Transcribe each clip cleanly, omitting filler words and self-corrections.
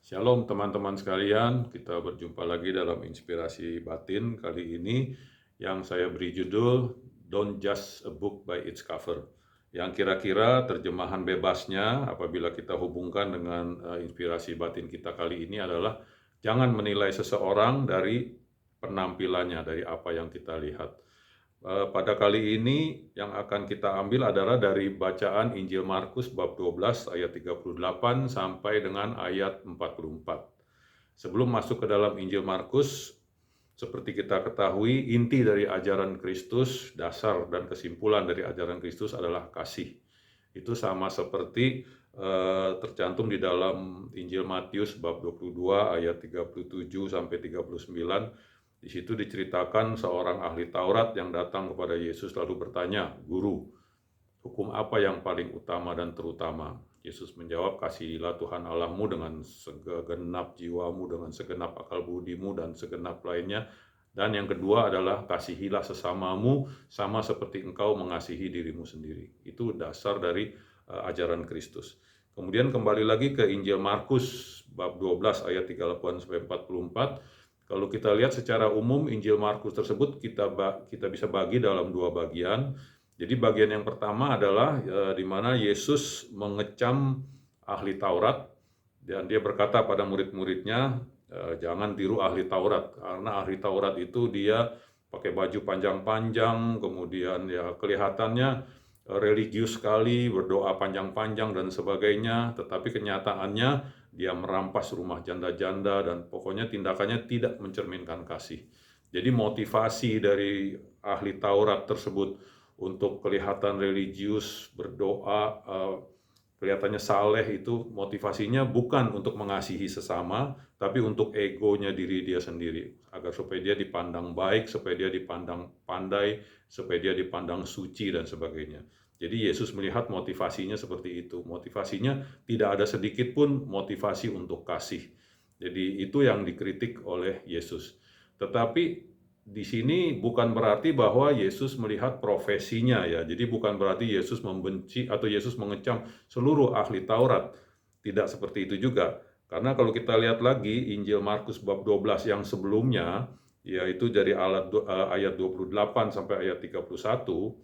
Shalom teman-teman sekalian, kita berjumpa lagi dalam Inspirasi Batin kali ini yang saya beri judul Don't Judge a Book by Its Cover. Yang kira-kira terjemahan bebasnya apabila kita hubungkan dengan inspirasi batin kita kali ini adalah jangan menilai seseorang dari penampilannya, dari apa yang kita lihat. Pada kali ini yang akan kita ambil adalah dari bacaan Injil Markus bab 12 ayat 38 sampai dengan ayat 44. Sebelum masuk ke dalam Injil Markus, seperti kita ketahui, inti dari ajaran Kristus, dasar dan kesimpulan dari ajaran Kristus adalah kasih. Itu sama seperti tercantum di dalam Injil Matius bab 22 ayat 37 sampai 39. Di situ diceritakan seorang ahli Taurat yang datang kepada Yesus lalu bertanya, "Guru, hukum apa yang paling utama dan terutama?" Yesus menjawab, "Kasihilah Tuhan Allahmu dengan segenap jiwamu, dengan segenap akal budimu, dan segenap lainnya. Dan yang kedua adalah kasihilah sesamamu sama seperti engkau mengasihi dirimu sendiri." Itu dasar dari ajaran Kristus. Kemudian kembali lagi ke Injil Markus bab 12 ayat 38 sampai 44. Kalau kita lihat secara umum Injil Markus tersebut kita bisa bagi dalam dua bagian. Jadi bagian yang pertama adalah di mana Yesus mengecam ahli Taurat dan dia berkata pada murid-muridnya, jangan tiru ahli Taurat, karena ahli Taurat itu dia pakai baju panjang-panjang, kemudian ya kelihatannya religius sekali, berdoa panjang-panjang dan sebagainya, tetapi kenyataannya dia merampas rumah janda-janda dan pokoknya tindakannya tidak mencerminkan kasih. Jadi motivasi dari ahli Taurat tersebut untuk kelihatan religius, berdoa, kelihatannya saleh, itu motivasinya bukan untuk mengasihi sesama, tapi untuk egonya diri dia sendiri, agar supaya dia dipandang baik, supaya dia dipandang pandai, supaya dia dipandang suci dan sebagainya. Jadi Yesus melihat motivasinya seperti itu. Motivasinya tidak ada sedikit pun motivasi untuk kasih. Jadi itu yang dikritik oleh Yesus. Tetapi di sini bukan berarti bahwa Yesus melihat profesinya ya. Jadi bukan berarti Yesus membenci atau Yesus mengecam seluruh ahli Taurat. Tidak seperti itu juga. Karena kalau kita lihat lagi Injil Markus bab 12 yang sebelumnya, yaitu dari ayat 28 sampai ayat 31,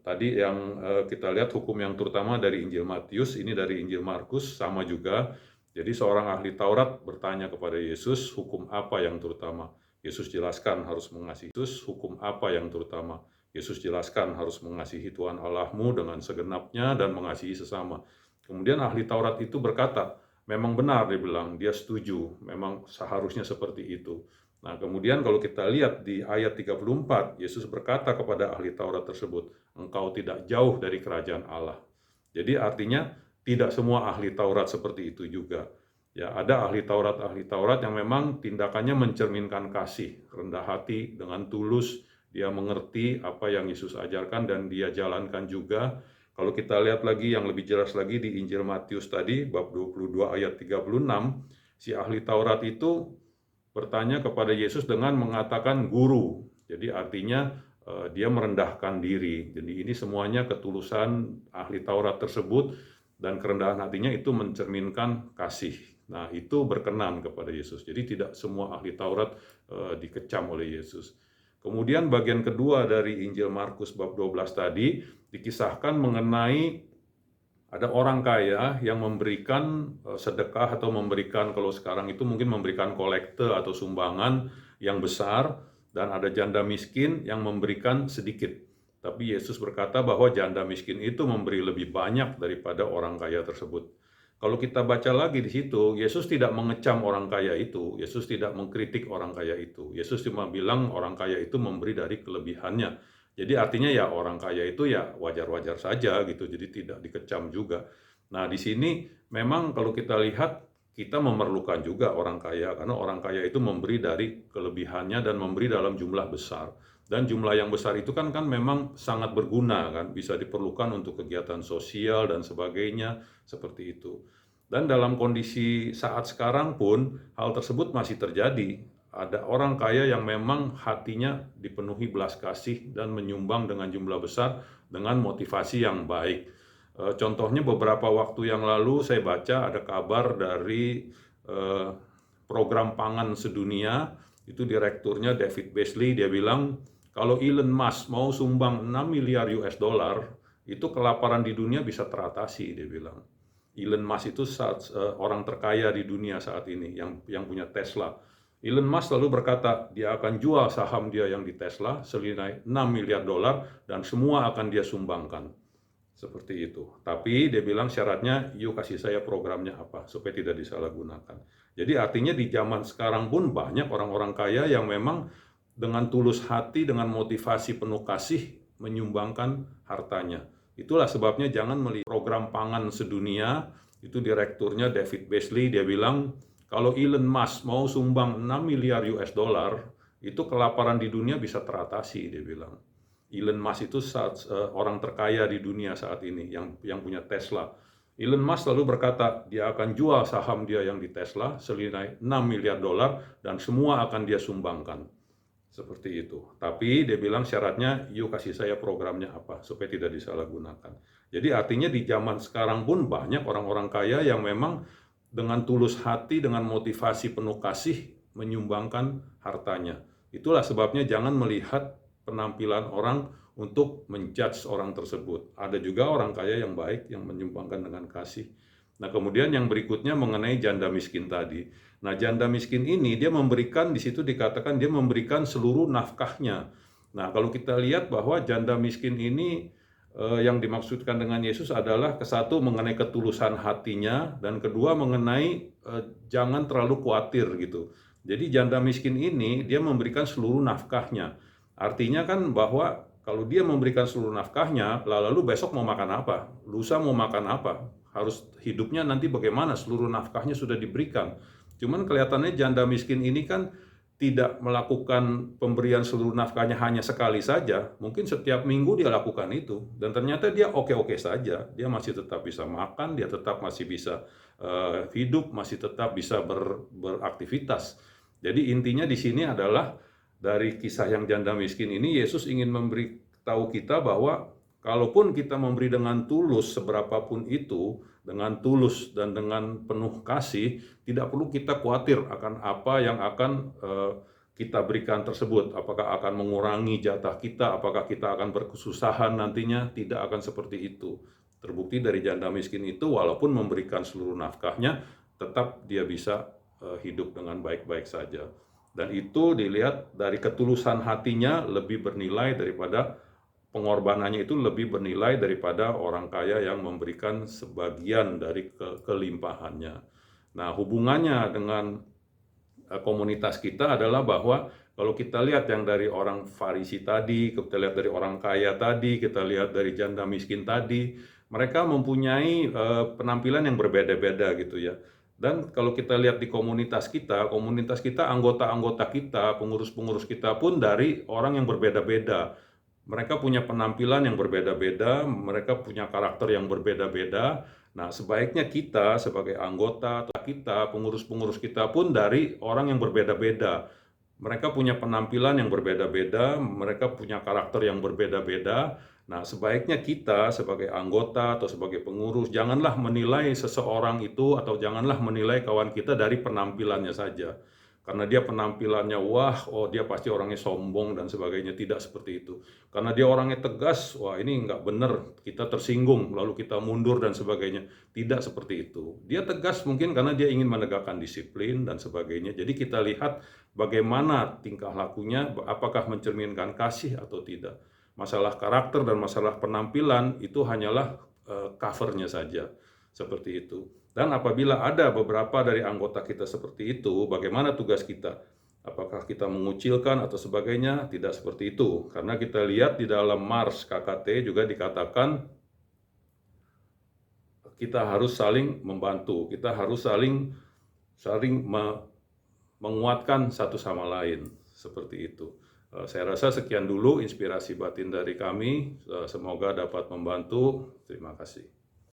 tadi yang kita lihat hukum yang terutama dari Injil Matius, ini dari Injil Markus sama juga. Jadi seorang ahli Taurat bertanya kepada Yesus, hukum apa yang terutama? Yesus jelaskan harus mengasihi. Yesus, hukum apa yang terutama? Yesus jelaskan harus mengasihi Tuhan Allahmu dengan segenapnya dan mengasihi sesama. Kemudian ahli Taurat itu berkata, memang benar, dia bilang, dia setuju, memang seharusnya seperti itu. Nah, kemudian kalau kita lihat di ayat 34, Yesus berkata kepada ahli Taurat tersebut, engkau tidak jauh dari kerajaan Allah. Jadi artinya tidak semua ahli Taurat seperti itu juga. Ya, ada ahli Taurat yang memang tindakannya mencerminkan kasih, rendah hati, dengan tulus, dia mengerti apa yang Yesus ajarkan dan dia jalankan juga. Kalau kita lihat lagi yang lebih jelas lagi di Injil Matius tadi, bab 22 ayat 36, si ahli Taurat itu bertanya kepada Yesus dengan mengatakan guru. Jadi artinya dia merendahkan diri. Jadi ini semuanya ketulusan ahli Taurat tersebut dan kerendahan hatinya itu mencerminkan kasih. Nah, itu berkenan kepada Yesus. Jadi tidak semua ahli Taurat dikecam oleh Yesus. Kemudian bagian kedua dari Injil Markus bab 12 tadi dikisahkan mengenai ada orang kaya yang memberikan sedekah atau memberikan, kalau sekarang itu mungkin memberikan kolekte atau sumbangan yang besar, dan ada janda miskin yang memberikan sedikit. Tapi Yesus berkata bahwa janda miskin itu memberi lebih banyak daripada orang kaya tersebut. Kalau kita baca lagi di situ, Yesus tidak mengecam orang kaya itu, Yesus tidak mengkritik orang kaya itu. Yesus cuma bilang orang kaya itu memberi dari kelebihannya. Jadi artinya ya orang kaya itu ya wajar-wajar saja gitu, jadi tidak dikecam juga. Nah, di sini memang kalau kita lihat kita memerlukan juga orang kaya, karena orang kaya itu memberi dari kelebihannya dan memberi dalam jumlah besar. Dan jumlah yang besar itu kan memang sangat berguna kan, bisa diperlukan untuk kegiatan sosial dan sebagainya seperti itu. Dan dalam kondisi saat sekarang pun hal tersebut masih terjadi. Ada orang kaya yang memang hatinya dipenuhi belas kasih dan menyumbang dengan jumlah besar dengan motivasi yang baik. Contohnya beberapa waktu yang lalu saya baca ada kabar dari eh, program pangan sedunia, itu direkturnya David Beasley, dia bilang kalau Elon Musk mau sumbang 6 miliar US dollar, itu kelaparan di dunia bisa teratasi, dia bilang. Elon Musk itu orang terkaya di dunia saat ini yang punya Tesla. Elon Musk lalu berkata dia akan jual saham dia yang di Tesla senilai 6 miliar dolar dan semua akan dia sumbangkan. Seperti itu. Tapi dia bilang syaratnya, you kasih saya programnya apa supaya tidak disalahgunakan. Jadi artinya di zaman sekarang pun banyak orang-orang kaya yang memang dengan tulus hati, dengan motivasi penuh kasih menyumbangkan hartanya. Itulah sebabnya jangan melihat program pangan sedunia, itu direkturnya David Beasley, dia bilang kalau Elon Musk mau sumbang 6 miliar US dollar, itu kelaparan di dunia bisa teratasi, dia bilang. Elon Musk itu orang terkaya di dunia saat ini yang punya Tesla. Elon Musk lalu berkata dia akan jual saham dia yang di Tesla senilai 6 miliar dolar dan semua akan dia sumbangkan. Seperti itu. Tapi dia bilang syaratnya, you kasih saya programnya apa supaya tidak disalahgunakan. Jadi artinya di zaman sekarang pun banyak orang-orang kaya yang memang dengan tulus hati, dengan motivasi penuh kasih menyumbangkan hartanya. Itulah sebabnya jangan melihat penampilan orang untuk menjudge orang tersebut. Ada juga orang kaya yang baik yang menyumbangkan dengan kasih. Nah, kemudian yang berikutnya mengenai janda miskin tadi. Nah, janda miskin ini dia memberikan, di situ dikatakan dia memberikan seluruh nafkahnya. Nah, kalau kita lihat bahwa janda miskin ini yang dimaksudkan dengan Yesus adalah kesatu mengenai ketulusan hatinya dan kedua mengenai jangan terlalu khawatir gitu. Jadi janda miskin ini dia memberikan seluruh nafkahnya. Artinya kan bahwa kalau dia memberikan seluruh nafkahnya, lalu besok mau makan apa? Lusa mau makan apa? Harus hidupnya nanti bagaimana? Seluruh nafkahnya sudah diberikan. Cuman kelihatannya janda miskin ini kan tidak melakukan pemberian seluruh nafkahnya hanya sekali saja, mungkin setiap minggu dia lakukan itu, dan ternyata dia oke-oke saja, dia masih tetap bisa makan, dia tetap masih bisa hidup, masih tetap bisa beraktivitas. Jadi intinya di sini adalah dari kisah yang janda miskin ini, Yesus ingin memberitahu kita bahwa kalaupun kita memberi dengan tulus seberapapun itu, dengan tulus dan dengan penuh kasih, tidak perlu kita khawatir akan apa yang akan kita berikan tersebut. Apakah akan mengurangi jatah kita, apakah kita akan berkesusahan nantinya, tidak akan seperti itu. Terbukti dari janda miskin itu, walaupun memberikan seluruh nafkahnya, tetap dia bisa hidup dengan baik-baik saja. Dan itu dilihat dari ketulusan hatinya lebih bernilai daripada pengorbanannya, itu lebih bernilai daripada orang kaya yang memberikan sebagian dari kelimpahannya. Nah, hubungannya dengan komunitas kita adalah bahwa kalau kita lihat yang dari orang Farisi tadi, kita lihat dari orang kaya tadi, kita lihat dari janda miskin tadi, mereka mempunyai penampilan yang berbeda-beda gitu ya. Dan kalau kita lihat di komunitas kita, anggota-anggota kita, pengurus-pengurus kita pun dari orang yang berbeda-beda. Mereka punya penampilan yang berbeda-beda, mereka punya karakter yang berbeda-beda. Nah, sebaiknya kita sebagai anggota, kita, pengurus-pengurus kita pun dari orang yang berbeda-beda. Mereka punya penampilan yang berbeda-beda, mereka punya karakter yang berbeda-beda. Nah, sebaiknya kita sebagai anggota atau sebagai pengurus, janganlah menilai seseorang itu atau janganlah menilai kawan kita dari penampilannya saja. Karena dia penampilannya, wah, oh dia pasti orangnya sombong dan sebagainya. Tidak seperti itu. Karena dia orangnya tegas, wah ini nggak benar, kita tersinggung, lalu kita mundur dan sebagainya. Tidak seperti itu. Dia tegas mungkin karena dia ingin menegakkan disiplin dan sebagainya. Jadi kita lihat bagaimana tingkah lakunya, apakah mencerminkan kasih atau tidak. Masalah karakter dan masalah penampilan itu hanyalah covernya saja. Seperti itu. Dan apabila ada beberapa dari anggota kita seperti itu, bagaimana tugas kita? Apakah kita mengucilkan atau sebagainya? Tidak seperti itu. Karena kita lihat di dalam Mars KKT juga dikatakan kita harus saling membantu, kita harus saling menguatkan satu sama lain. Seperti itu. Saya rasa sekian dulu inspirasi batin dari kami. Semoga dapat membantu. Terima kasih.